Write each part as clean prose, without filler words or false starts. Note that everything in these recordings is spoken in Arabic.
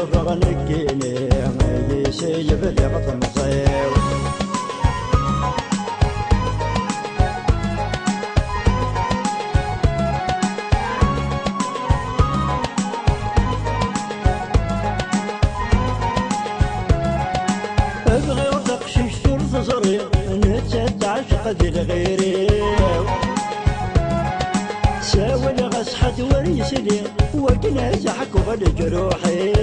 نجرب نكيني يسيب ذغط مصير ابغي وتقشش شرط صغير نتسد عشق ذي الغيري ساوي الغسحة وريسلي وكنازحك وغد جروحي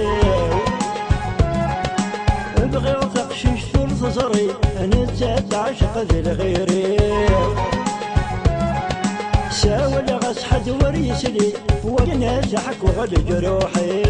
ابغي وتقشش شرط صغير نتسد عشق ذي الغيري ساوي الغسحة وريسلي وكنازحك وغد جروحي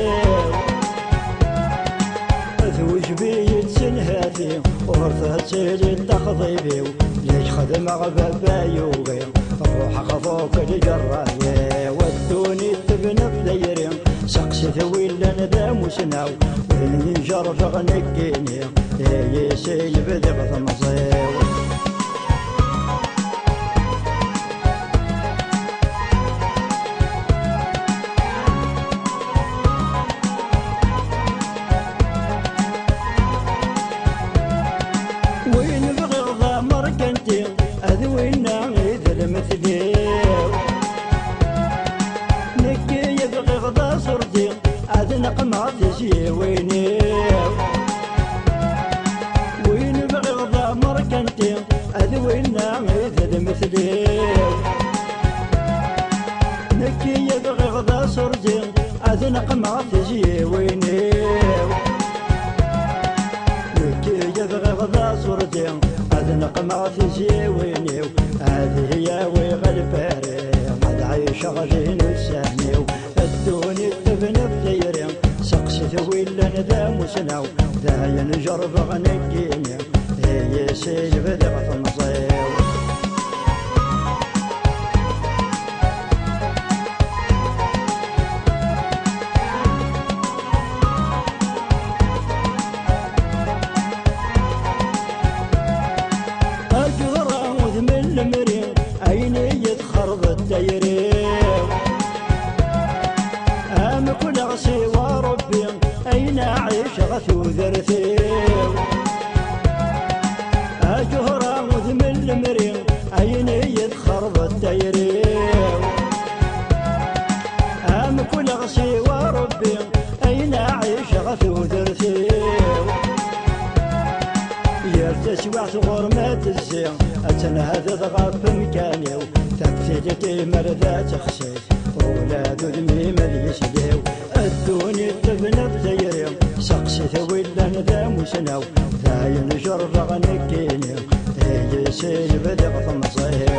ذوج بيت سنهاتي ورثة سيلي التخضيبي ليش خدم غبابا يوغي روح خفوك الجراية ودوني تبنى بديري سقسي ثويلا ذا مسناو وين جرفغ نكيني يسيب ذغط مصير وين بغضا مركنتي أذوينا عيد المثلي نكي يبغي غضا صرتي أذنق معطي ويني وين بغضا مركنتي أذوينا عيد المثلي نكي يبغي غضا صرتي أذنق معطي ويني يبغي غضا صورتي أذنق ما في زيويني هذه هي وغلباري قد عيش غلين وسامي الدوني تبنى بديري سقسي ثويلا ذا مسناو ذا ينجرب غنكيني هي سيب ذغط مصير عيني يتخرب الديري أم كل غسي وربي أين أعيش غثو ذرثي أجهر مذمل المري عيني يتخرب الديري أم كل غسي وربي أين أعيش غثو ذرثي يرتسوع غرمات الزين أتنهد ضغط بمكاني تكفيتي مرذا تخسي ولاد دمي مليس ديو الدوني تبنى بديري سقسي ثويلا ذا مسناو ذا ينجر غنكيني هي سيب ذغط مصير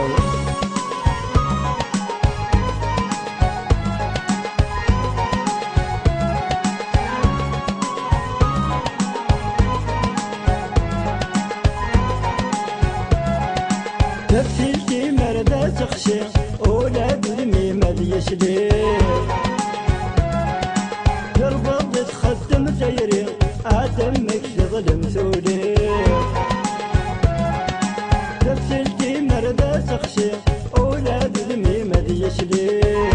تفتيشتي مرضى تخشي أولاد دمي مليس ليه تربط تخدم تيري أتمك تظلم ثولي تفتيشتي مرضى تخشي أولاد دمي مليس ليه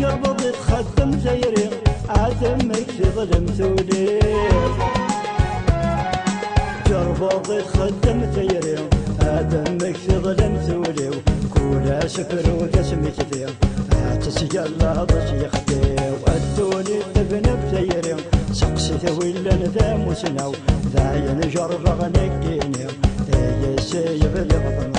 تربط تخدم تيري أتمك تظلم ثولي جربض تخدم تيري آدمك تظلم ثولي كولا سفر وكسمك ذي تسجل ضش يخدي وأدوني تبنى بتيري سقسي ثويلا ذا مسناو ذا ينجر غنكيني يسيب ذغط